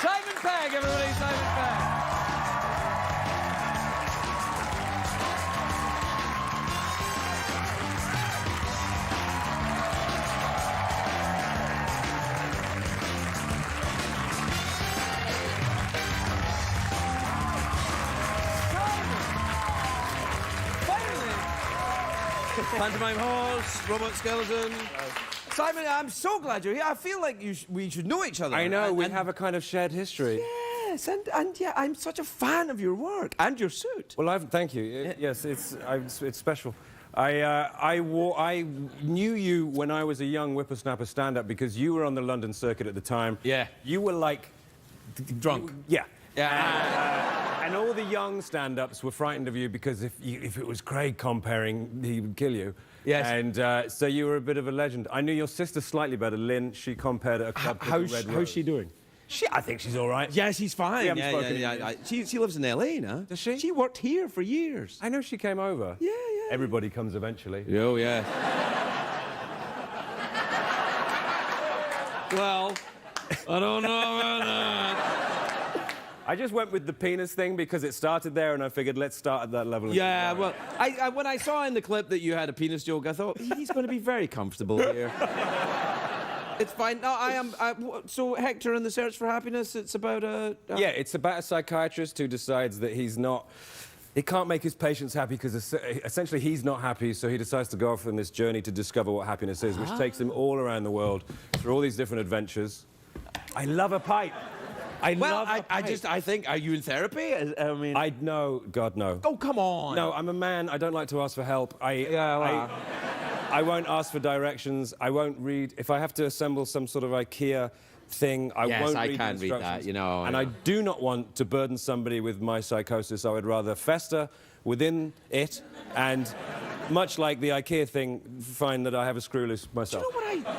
Simon Pegg, everybody, Simon Pegg. Pantomime horse, robot skeleton. Simon, I'm so glad you're here. I feel like we should know each other. I know, we have a kind of shared history. Yes, and yeah, I'm such a fan of your work and your suit. Well, thank you. Yes, it's special. I knew you when I was a young whippersnapper stand-up because you were on the London circuit at the time. Yeah. You were like... Drunk. Yeah. Yeah. And all the young stand-ups were frightened of you because if it was Craig comparing, he would kill you. Yes. And so you were a bit of a legend. I knew your sister slightly better, Lynn. She compared at a club called the Red Rose. How's she doing? I think she's all right. Yeah, she's fine. We haven't spoken in years. She lives in LA now. Does she? She worked here for years. I know she came over. Yeah. Everybody comes eventually. Oh, yeah. Well, I don't know about that. I just went with the penis thing because it started there, and I figured let's start at that level. Yeah, well, I when I saw in the clip that you had a penis joke, I thought he's going to be very comfortable here. It's fine. No, so Hector and the Search for Happiness. It's about a. Yeah, it's about a psychiatrist who decides that he can't make his patients happy because essentially he's not happy, so he decides to go off on this journey to discover what happiness is, which takes him all around the world through all these different adventures. I love a pipe. I think, are you in therapy? I mean... No, God, no. Oh, come on. No, I'm a man. I don't like to ask for help. I won't ask for directions. I won't read. If I have to assemble some sort of IKEA thing, I won't read the instructions. Yes, I can't read that, you know. And I do not want to burden somebody with my psychosis. I would rather fester within it and, much like the IKEA thing, find that I have a screw loose myself. Do you know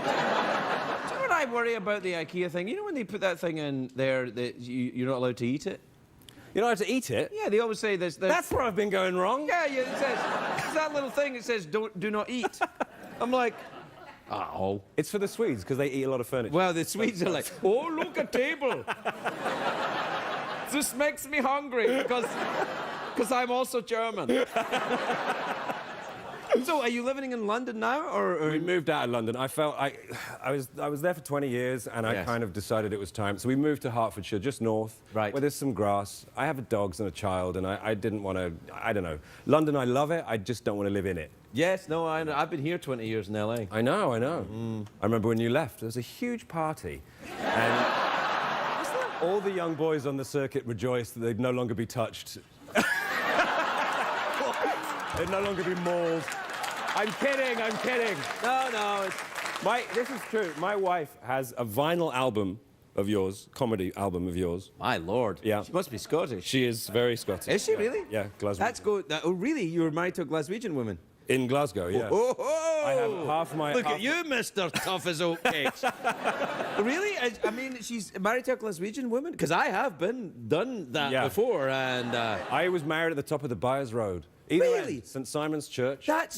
what I worry about the IKEA thing? You know when they put that thing in there that you're not allowed to eat it? You're not allowed to eat it? Yeah, they always say there's... That's where I've been going wrong. Yeah, it says... It's that little thing that says, do not eat. I'm like... Oh. It's for the Swedes, because they eat a lot of furniture. Well, the Swedes are like, oh, look, a table. This makes me hungry, because I'm also German. So, are you living in London now, or... We moved out of London. I felt... I was there for 20 years, and I kind of decided it was time. So we moved to Hertfordshire, just north, where there's some grass. I have dogs and a child, and I didn't want to... I don't know. London, I love it. I just don't want to live in it. Yes, no, I've been here 20 years in LA. I know. I remember when you left, there was a huge party. And all the young boys on the circuit rejoiced that they'd no longer be touched. They'd no longer be mauled. I'm kidding. No, this is true. My wife has a vinyl album of yours, comedy album of yours. My Lord. Yeah. She must be Scottish. She is very Scottish. Is she really? Yeah, Glaswegian. That's good. Oh, really? You were married to a Glaswegian woman? In Glasgow, yeah. Oh! I have half my... Look at you, Mr. Tough as Oatcakes. Really? I mean, she's married to a Glaswegian woman? Because I have done that before, and... I was married at the top of the Byres Road. Really? St Simon's Church. That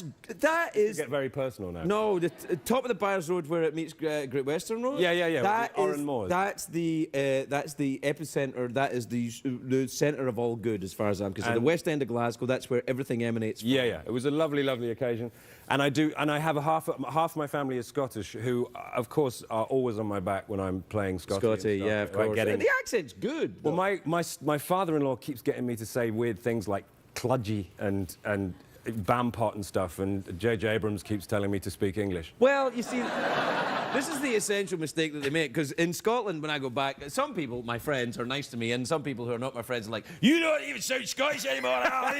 is... Get very personal now. No, the top of the Byres Road where it meets Great Western Road. Yeah. That's the epicenter. That is the centre of all good, as far as I'm concerned. The West End of Glasgow. That's where everything emanates from. Yeah. It was a lovely, lovely occasion, and I have half my family is Scottish, who, of course, are always on my back when I'm playing Scotty. Yeah, of course. And the accent's good. Well, my father-in-law keeps getting me to say weird things like cludgy and bampot and stuff, and J.J. Abrams keeps telling me to speak English. Well, you see, this is the essential mistake that they make, because in Scotland, when I go back, some people, my friends, are nice to me, and some people who are not my friends are like, you don't even sound Scottish anymore. What happened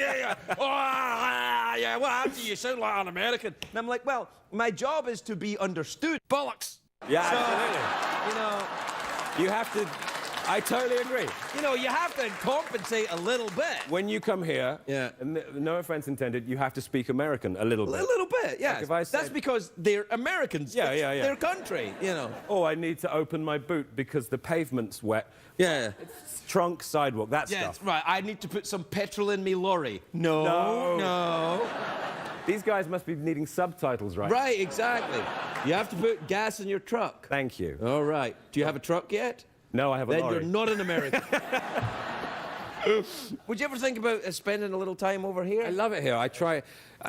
to you? You sound like an American. And I'm like, well, my job is to be understood. Bollocks. Yeah, so, absolutely. You know... You have to... I totally agree. You know, you have to compensate a little bit. When you come here, and no offense intended, you have to speak American a little bit. A little bit, yeah. Like that's because they're Americans. Yeah. Their country, you know. Oh, I need to open my boot because the pavement's wet. Yeah. It's trunk, sidewalk, that stuff. Right. I need to put some petrol in me lorry. No. These guys must be needing subtitles, right? Right, exactly. You have to put gas in your truck. Thank you. All right. Do you have a truck yet? No, I have a Then lorry. you're not an American. Would you ever think about spending a little time over here? I love it here. I try.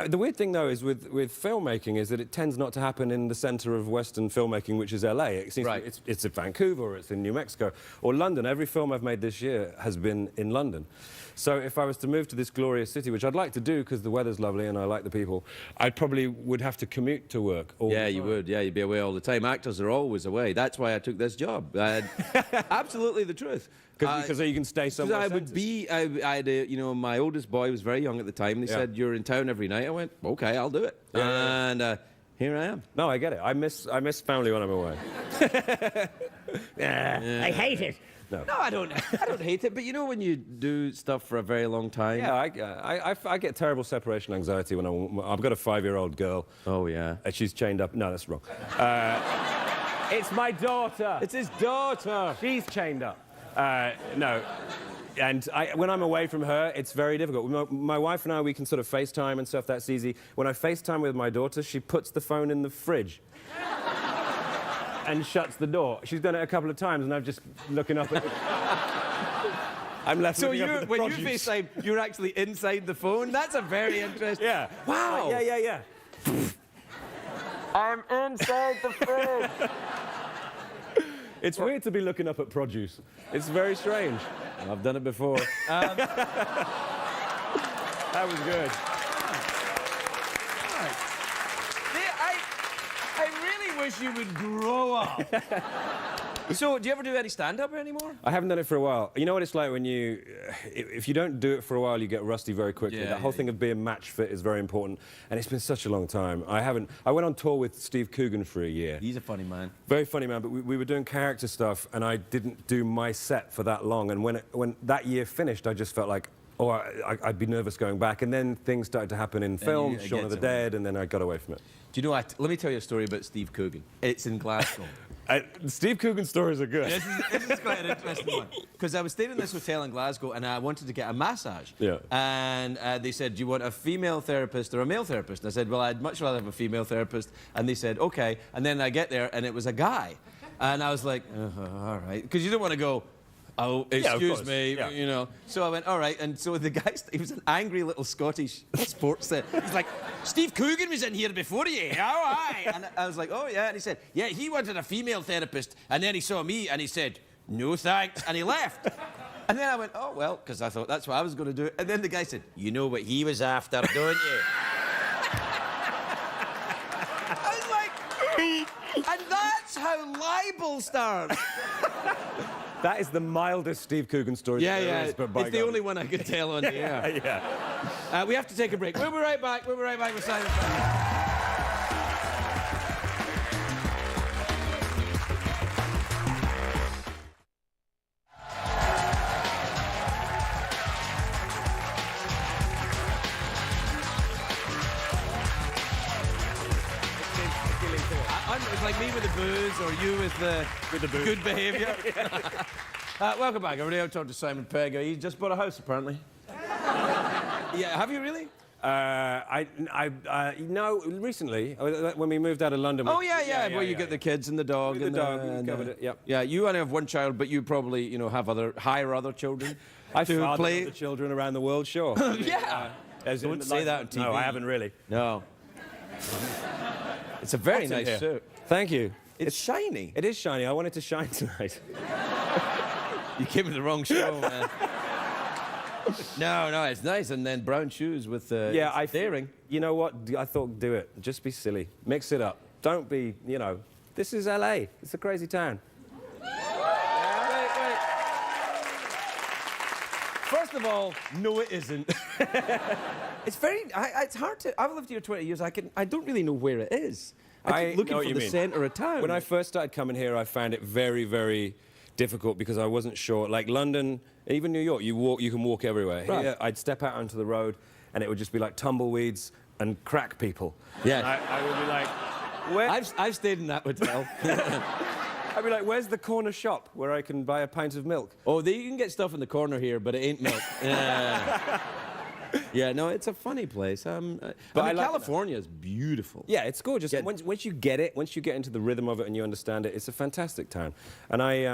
The weird thing, though, is with filmmaking is that it tends not to happen in the centre of Western filmmaking, which is LA. It seems it's in Vancouver, or it's in New Mexico, or London. Every film I've made this year has been in London. So if I was to move to this glorious city, which I'd like to do because the weather's lovely and I like the people, I probably would have to commute to work all the time. You would. Yeah, you'd be away all the time. Actors are always away. That's why I took this job. Absolutely the truth. Because you can stay somewhere. I would be. I had you know, my oldest boy was very young at the time. They said, "You're in town every night." I went, "Okay, I'll do it." And here I am. No, I get it. I miss family when I'm away. I hate it. No, I don't hate it. But you know, when you do stuff for a very long time. Yeah, I get terrible separation anxiety when I've got a 5-year-old girl. Oh yeah. And she's chained up. No, that's wrong. It's my daughter. It's his daughter. She's chained up. No. And when I'm away from her, it's very difficult. My wife and I, we can sort of FaceTime and stuff, that's easy. When I FaceTime with my daughter, she puts the phone in the fridge and shuts the door. She's done it a couple of times, and I'm just looking up at the... I'm left looking up at the when produce. you FaceTime, you're actually inside the phone? That's a very interesting... Yeah. Wow. Yeah. I'm inside the fridge. It's weird to be looking up at produce. It's very strange. I've done it before. That was good. I really wish you would grow up. So, do you ever do any stand-up anymore? I haven't done it for a while. You know what it's like when you... if you don't do it for a while, you get rusty very quickly. That whole thing of being match fit is very important. And it's been such a long time. I went on tour with Steve Coogan for a year. He's a funny man. Very funny man, but we were doing character stuff, and I didn't do my set for that long. And when that year finished, I just felt like, I'd be nervous going back. And then things started to happen in film, Shaun of the Dead, and then I got away from it. Do you know what? Let me tell you a story about Steve Coogan. It's in Glasgow. Steve Coogan stories are good. This is quite an interesting one. Because I was staying in this hotel in Glasgow and I wanted to get a massage. Yeah. And they said, "Do you want a female therapist or a male therapist?" And I said, "Well, I'd much rather have a female therapist." And they said, "Okay." And then I get there and it was a guy. And I was like, all right. Because you don't want to go, "Oh, excuse me," you know. So I went, all right. And so the guy, he was an angry little Scottish sports he's like, "Steve Coogan was in here before you. Oh, aye." And I was like, "Oh, yeah." And he said, "Yeah, he wanted a female therapist." And then he saw me and he said, "No, thanks." And he left. And then I went, "Oh, well," because I thought that's what I was going to do. And then the guy said, "You know what he was after, don't you?" I was like, and that's how libel starts. That is the mildest Steve Coogan story there is, but by it's the only one I could tell on the air. Yeah. We have to take a break. We'll be right back. We'll be right back with Simon Pegg. It's like me with the booze, or you with the good behaviour. Welcome back, everybody. I'm talking to Simon Pegg. He just bought a house, apparently. Yeah, have you really? No, recently, when we moved out of London. Oh, yeah. Well, you get the kids and the dog. The dog, covered it, yep. Yeah, you only have one child, but you probably, you know, hire other children I to father play. other children around the world, sure. Yeah. Don't say that on TV. No, I haven't really. No. It's a very nice suit. Thank you. It's shiny. It is shiny. I want it to shine tonight. You came to the wrong show, man. No, it's nice. And then brown shoes with daring. You know what? I thought, do it. Just be silly. Mix it up. Don't be, you know, this is LA. It's a crazy town. Wait. First of all, no, it isn't. It's hard to... I've lived here 20 years. I don't really know where it is. I keep looking for the centre of town. When I first started coming here, I found it very, very difficult because I wasn't sure. Like London, even New York, you can walk everywhere. Right. Here, I'd step out onto the road and it would just be like tumbleweeds and crack people. Yeah. I would be like, where? I've stayed in that hotel. I'd be like, where's the corner shop where I can buy a pint of milk? Oh, you can get stuff in the corner here, but it ain't milk. Yeah. Yeah, no, it's a funny place. But I mean, California is beautiful. Yeah, it's gorgeous. Yeah. Once you get it, once you get into the rhythm of it and you understand it, it's a fantastic town. And I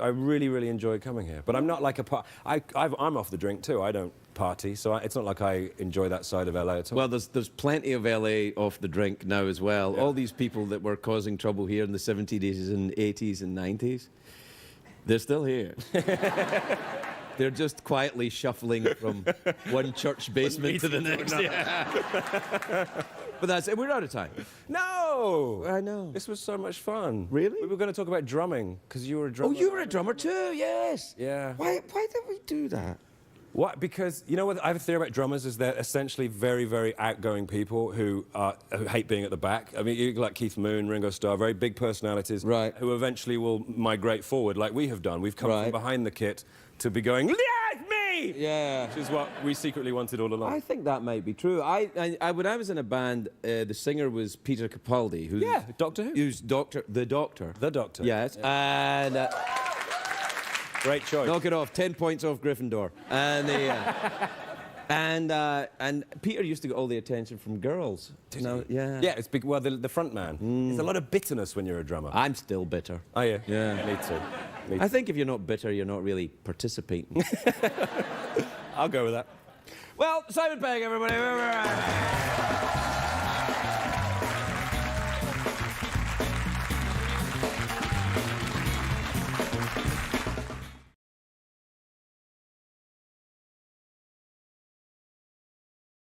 really, really enjoy coming here. But I'm not like I'm off the drink too. I don't party, so it's not like I enjoy that side of LA at all. Well, there's plenty of LA off the drink now as well. Yeah. All these people that were causing trouble here in the 70s and 80s and 90s, they're still here. They're just quietly shuffling from one church basement to the next. Yeah. But that's it. We're out of time. No! I know. This was so much fun. Really? We were going to talk about drumming, because you were a drummer. Oh, you were a drummer too, yes. Yeah. Why did we do that? What? Because, you know what I have a theory about drummers is they're essentially very, very outgoing people who hate being at the back. I mean, you like Keith Moon, Ringo Starr, very big personalities. Right. Who eventually will migrate forward like we have done. We've come from behind the kit to be going, yeah, it's me! Yeah. Which is what we secretly wanted all along. I think that might be true. When I was in a band, the singer was Peter Capaldi. Who's, Doctor Who? Who's The Doctor. The Doctor. Yes. Yeah. And... great choice. Knock it off. 10 points off Gryffindor. And and Peter used to get all the attention from girls. Yeah. Yeah, it's big. Well, the front man. There's a lot of bitterness when you're a drummer. I'm still bitter. Are you? Yeah. Me too. I think if you're not bitter, you're not really participating. I'll go with that. Well, Simon Pegg, everybody.